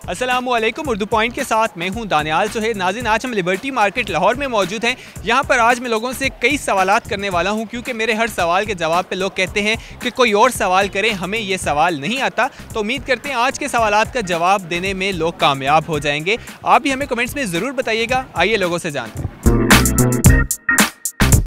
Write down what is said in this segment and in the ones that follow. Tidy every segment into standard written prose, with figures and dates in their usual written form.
अस्सलामुअलैकुम। उर्दू पॉइंट के साथ मैं हूं दानियाल सुहेल। नाज़रीन, आज हम लिबर्टी मार्केट लाहौर में मौजूद हैं। यहां पर आज मैं लोगों से कई सवालात करने वाला हूं, क्योंकि मेरे हर सवाल के जवाब पे लोग कहते हैं कि कोई और सवाल करें, हमें ये सवाल नहीं आता। तो उम्मीद करते हैं आज के सवालात का जवाब देने में लोग कामयाब हो जाएंगे। आप भी हमें कमेंट्स में ज़रूर बताइएगा। आइए लोगों से जानते हैं।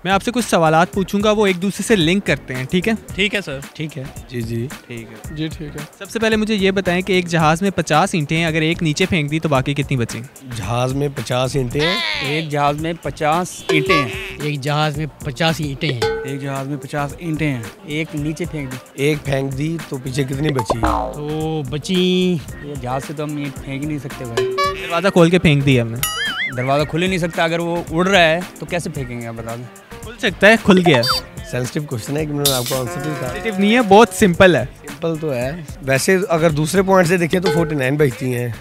मैं आपसे कुछ सवालात पूछूंगा, वो एक दूसरे से लिंक करते हैं, ठीक है? ठीक है सर। ठीक है जी ठीक है जी ठीक है। सबसे पहले मुझे ये बताएं कि एक जहाज़ में 50 ईंटें हैं, अगर एक नीचे फेंक दी तो बाकी कितनी बचेंगी? जहाज़ में 50 ईंटें हैं। एक जहाज़ में 50 ईंटें हैं। एक जहाज़ में 50 ईंटें हैं। एक जहाज़ में 50 ईंटें हैं। एक नीचे फेंक दी। एक फेंक दी तो पीछे कितनी बची? तो बची, ये जहाज़ से तो हम ईंट फेंक ही नहीं सकते भाई। दरवाज़ा खोल के फेंक दिया हमने। दरवाज़ा खुल ही नहीं सकता, अगर वो उड़ रहा है तो कैसे फेंकेंगे आप बता दें। खुल सकता है, खुल गया। सेंसिटिव क्वेश्चन है कि मैंने आपको आंसर नहीं कहा। सेंसिटिव नहीं है, बहुत सिंपल है। सिंपल तो है वैसे, अगर दूसरे पॉइंट से देखें तो 49 बचती हैं।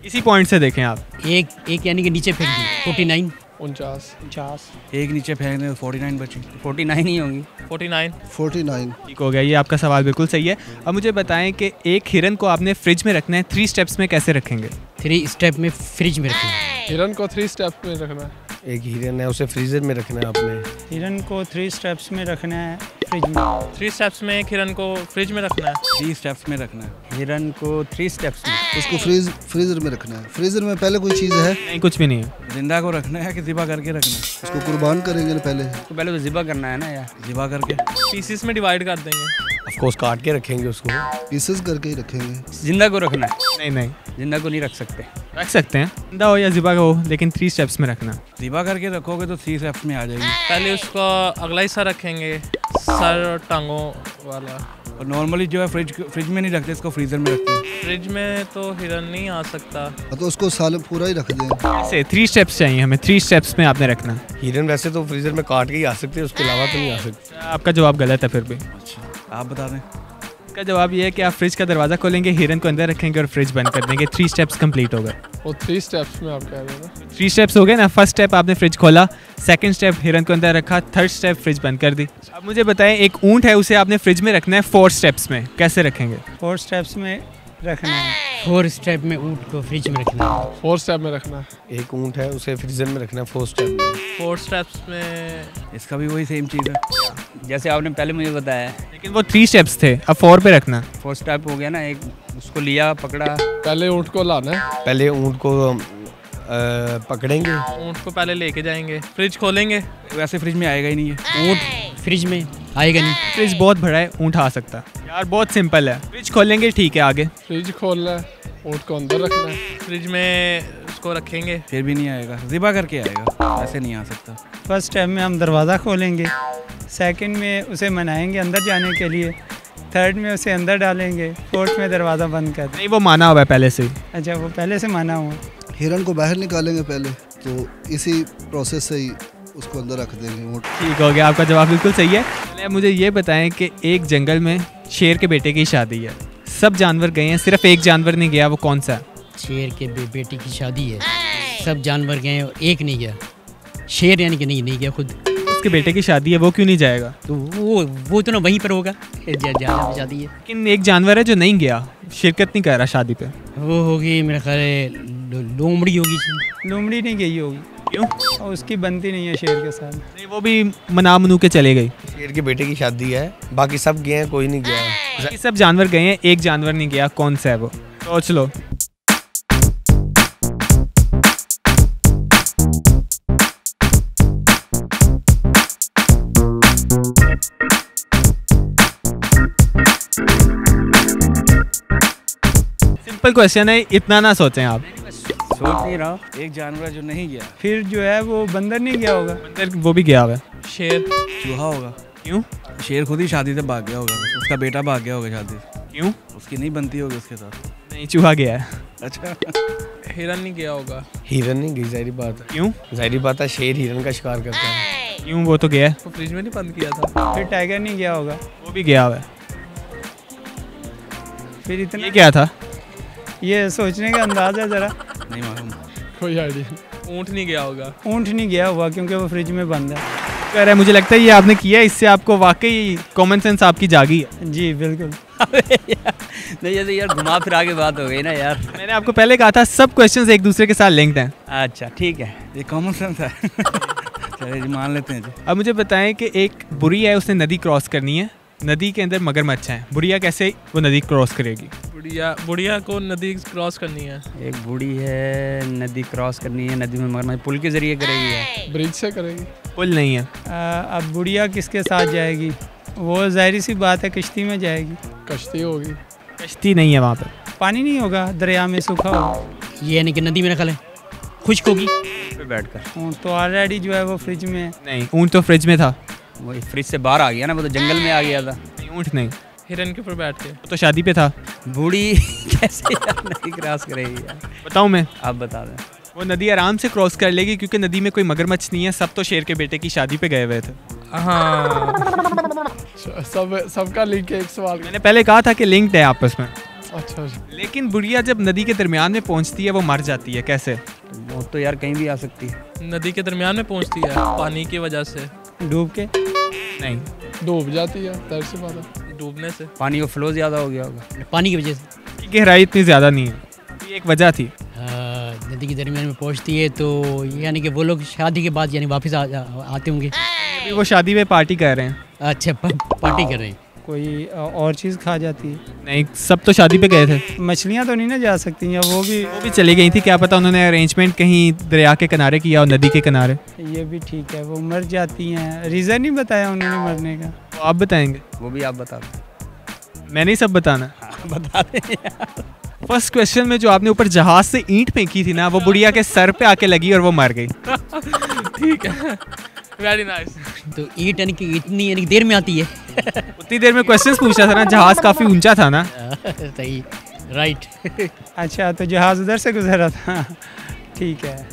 इसी पॉइंट से देखें आप। एक यानी कि नीचे फेंक दी 49 49 एक नीचे फेंक दें तो 49 बची। 49 ही होंगी। 49 ठीक हो गया, ये आपका सवाल बिल्कुल सही है। अब मुझे बताएं कि एक हिरन को आपने फ्रिज में रखना है, 3 स्टेप्स में कैसे रखेंगे? 3 स्टेप में फ्रिज में रखना है। हिरन को 3 स्टेप में रखना है। एक हिरन है, उसे फ्रीजर में रखना है आपने। हिरन को 3 स्टेप्स में रखना है फ्रिज में। 3 स्टेप्स में एक हिरन को फ्रिज में रखना है। 3 स्टेप्स में रखना है हिरन को। 3 स्टेप्स में उसको फ्रीजर में रखना है। फ्रीजर में पहले कोई चीज़ है? नहीं, कुछ भी नहीं है। जिंदा को रखना है कि ज़िबा करके रखना है? उसको कुर्बान करेंगे ना पहले। तो पहले तो ज़िबा करना है ना, या ज़िबा करके पीसीस में डिवाइड कर देंगे। ऑफ कोर्स काट के रखेंगे उसको। पीसेस करके ही रखेंगे। जिंदा को रखना है? नहीं, जिंदा को नहीं रख सकते। रख सकते हैं, जिंदा हो या ज़िबा हो, लेकिन 3 स्टेप्स में रखना। ज़िबा करके रखोगे तो 3 स्टेप्स में आ जाएगी। पहले उसका अगला हिस्सा रखेंगे, सर और टांगों वाला। और नॉर्मली जो है फ्रिज में नहीं रखते, इसको फ्रीजर में रखते हैं। फ्रिज में तो हिरन नहीं आ सकता। तो उसको साल पूरा ही रख दें। ऐसे 3 स्टेप्स चाहिए हमें, 3 स्टेप्स में आपने रखना। हिरन वैसे तो फ्रीजर में काट के ही आ सकते हैं, उसके अलावा तो नहीं आ सकते। आपका जवाब गलत है फिर भी। अच्छा, आप बता दें। इसका जवाब ये है कि आप फ्रिज का दरवाज़ा खोलेंगे, हिरन को अंदर रखेंगे और फ्रिज बंद कर देंगे। 3 स्टेप्स कंप्लीट हो गए। वो 3 स्टेप्स में आप कह रहे हैं ना? 3 स्टेप्स हो गए ना। फर्स्ट स्टेप आपने फ्रिज खोला, सेकंड स्टेप हिरन को अंदर रखा, थर्ड स्टेप फ्रिज बंद कर दी। अब मुझे बताएं, एक ऊंट है, उसे आपने फ्रिज में रखना है 4 स्टेप्स में, कैसे रखेंगे? 4 स्टेप्स में रखना है। 4 स्टेप में ऊँट को फ्रिज में रखना है। 4 स्टेप में रखना है। एक ऊंट है, उसे फ्रीजर में रखना है 4 स्टेप में। 4 स्टेप्स में इसका भी वही सेम चीज़ है जैसे आपने पहले मुझे बताया है, लेकिन वो 3 स्टेप्स थे, अब 4 पे रखना। 4 स्टेप हो गया ना। एक उसको लिया, पकड़ा। पहले ऊँट को लाना है। पहले ऊंट को पकड़ेंगे। ऊँट को पहले लेके जाएंगे, फ्रिज खोलेंगे। वैसे फ्रिज में आएगा ही नहीं है। ऊँट फ्रिज में आएगा नहीं। फ्रिज बहुत बड़ा है, ऊँट आ सकता है। यार बहुत सिंपल है, फ्रिज खोलेंगे, ठीक है। आगे फ्रिज खोलना है, ऊँट को अंदर रखना है। फ्रिज में उसको रखेंगे, फिर भी नहीं आएगा, ज़िबा करके आएगा, वैसे नहीं आ सकता। फर्स्ट स्टेप में हम दरवाज़ा खोलेंगे, सेकंड में उसे मनाएंगे अंदर जाने के लिए, थर्ड में उसे अंदर डालेंगे, फोर्थ में दरवाज़ा बंद कर दें। नहीं, वो माना हुआ है पहले से ही। अच्छा, वो पहले से माना हुआ। हिरन को बाहर निकालेंगे पहले, तो इसी प्रोसेस से ही उसको अंदर रख देंगे ऊँट। ठीक हो गया, आपका जवाब बिल्कुल सही है। पहले मुझे ये बताएं कि एक जंगल में शेर के बेटे की शादी है, सब जानवर गए हैं, सिर्फ एक जानवर नहीं गया, वो कौन सा है? शेर के बेटी की शादी है, सब जानवर गए, एक नहीं गया। शेर यानी कि नहीं गया खुद। उसके बेटे की शादी है, वो क्यों नहीं जाएगा? तो वो तो ना वहीं पर होगा, जहाँ पे शादी है। लेकिन एक जानवर है जो नहीं गया, शिरकत नहीं कर रहा शादी पे। वो होगी मेरा ख्याल है लोमड़ी होगी। लोमड़ी नहीं गई होगी। क्यों? और उसकी बनती नहीं है शेर के साथ। नहीं, वो भी मना मनू के चले गई। शेर के बेटे की शादी है, बाकी सब गए हैं, कोई नहीं गया। बाकी सब जानवर गए हैं, एक जानवर नहीं गया, कौन सा है वो? सोच लो। सिंपल क्वेश्चन है, इतना ना सोचें आप। सोच नहीं रहा। एक जानवर जो नहीं गया, फिर जो है वो बंदर नहीं गया होगा। अंदर वो भी गया हुआ है। शेर। चूहा होगा। क्यों? शेर खुद ही शादी से भाग गया होगा, उसका बेटा भाग गया होगा शादी से। क्यों? उसकी नहीं बनती होगी उसके साथ। नहीं, चूहा गया है। अच्छा। हिरन नहीं गया होगा। हिरन नहीं गई, जाहिर बात है। क्यों? जाहिर बात है, शेर हिरन का शिकार करता है। क्यों? वो तो गया है। तो फ्रिज में नहीं बंद किया था। फिर टाइगर नहीं गया होगा। वो भी गया हुआ है। फिर इतना ये क्या था? ये सोचने का अंदाज है ज़रा। नहीं मालूम, कोई आइडिया। ऊँट नहीं गया होगा। ऊँट नहीं गया हुआ क्योंकि वो फ्रिज में बंद है। कह रहे, मुझे लगता है ये आपने किया, इससे आपको वाकई कॉमन सेंस आपकी जागी है। जी बिल्कुल। नहीं जैसे यार घुमा फिरा के बात हो गई ना यार। मैंने आपको पहले कहा था सब क्वेश्चंस एक दूसरे के साथ लिंक्ड हैं। अच्छा ठीक है, ये कॉमन सेंस है। चलिए जी मान लेते हैं जी। अब मुझे बताएं कि एक बुढ़िया है, उसने नदी क्रॉस करनी है, नदी के अंदर मगरमच्छ है, बुढ़िया कैसे वो नदी क्रॉस करेगी? बुढ़िया को नदी क्रॉस करनी है। एक बूढ़ी है, नदी क्रॉस करनी है, नदी में मगरमच्छ पुल के जरिए करेगी या ब्रिज से करेगी। पुल नहीं है। अब बुढ़िया किसके साथ जाएगी? वो जाहिर सी बात है कश्ती में जाएगी। कश्ती होगी। कश्ती नहीं है वहाँ पर। पानी नहीं होगा, दरिया में सूखा होगा। ये यानी कि नदी में रखा है, खुश्क होगी। पे बैठकर। तो ऑलरेडी जो है वो फ्रिज में है। नहीं, ऊँट तो फ्रिज में था। वो फ्रिज से बाहर आ गया ना, वो तो जंगल में आ गया था। नहीं, ऊँट नहीं, हिरन के ऊपर बैठ के। वो तो शादी पे था। बूढ़ी कैसे यार नदी क्रॉस करेगी यार? बताऊँ मैं? आप बता दें। वो नदी आराम से क्रॉस कर लेगी क्योंकि नदी में कोई मगरमच्छ नहीं है, सब तो शेर के बेटे की शादी पे गए हुए थे। हाँ सबका लिंक है एक सवाल। मैंने पहले कहा था कि लिंक्ड है आपस में। अच्छा। लेकिन बुढ़िया जब नदी के दरमियान में पहुंचती है वो मर जाती है, कैसे? वो तो यार कहीं भी आ सकती है। नदी के दरमियान में पहुंचती है पानी की वजह से। डूब के? नहीं, डूब जाती है तैर से ज्यादा। डूबने से पानी का फ्लो ज़्यादा हो गया होगा। पानी की वजह से। गहराई इतनी ज़्यादा नहीं है, ये एक वजह थी। नदी के दरमियान में पहुंचती है तो यानी कि वो लोग शादी के बाद यानी वापस आते होंगे। अभी वो शादी में पार्टी कर रहे हैं। अच्छा पार्टी कर रहे हैं। कोई और चीज़ खा जाती है? नहीं, सब तो शादी पे गए थे। मछलियाँ तो नहीं ना जा सकती, या वो भी चली गई थी, क्या पता उन्होंने अरेंजमेंट कहीं दरिया के किनारे किया और नदी के किनारे। ये भी ठीक है, वो मर जाती हैं। रीज़न नहीं बताया उन्होंने मरने का। तो आप बताएंगे? वो भी आप बता दें। मैंने ही सब बताना। बता दें यार। फर्स्ट क्वेश्चन में जो आपने ऊपर जहाज से ईंट फेंकी थी ना, वो बुढ़िया के सर पे आके लगी और वो मर गई। ठीक है, वेरी नाइस। तो ईंट यानी कि इतनी यानी कि देर में आती है। उतनी देर में क्वेश्चंस पूछा था ना, जहाज काफी ऊंचा था ना। सही, राइट। अच्छा, तो जहाज उधर से गुजरा था। ठीक है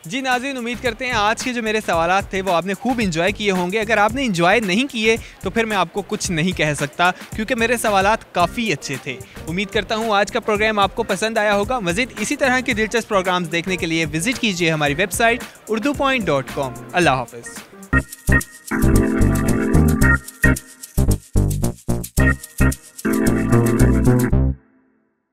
जी नाज़रीन, उम्मीद करते हैं आज के जो मेरे सवालात थे वो आपने खूब इंजॉय किए होंगे। अगर आपने इंजॉय नहीं किए तो फिर मैं आपको कुछ नहीं कह सकता, क्योंकि मेरे सवालात काफ़ी अच्छे थे। उम्मीद करता हूँ आज का प्रोग्राम आपको पसंद आया होगा। मज़ीद इसी तरह के दिलचस्प प्रोग्राम्स देखने के लिए विजिट कीजिए हमारी वेबसाइट urdupoint.com। अल्लाह हाफ़िज़।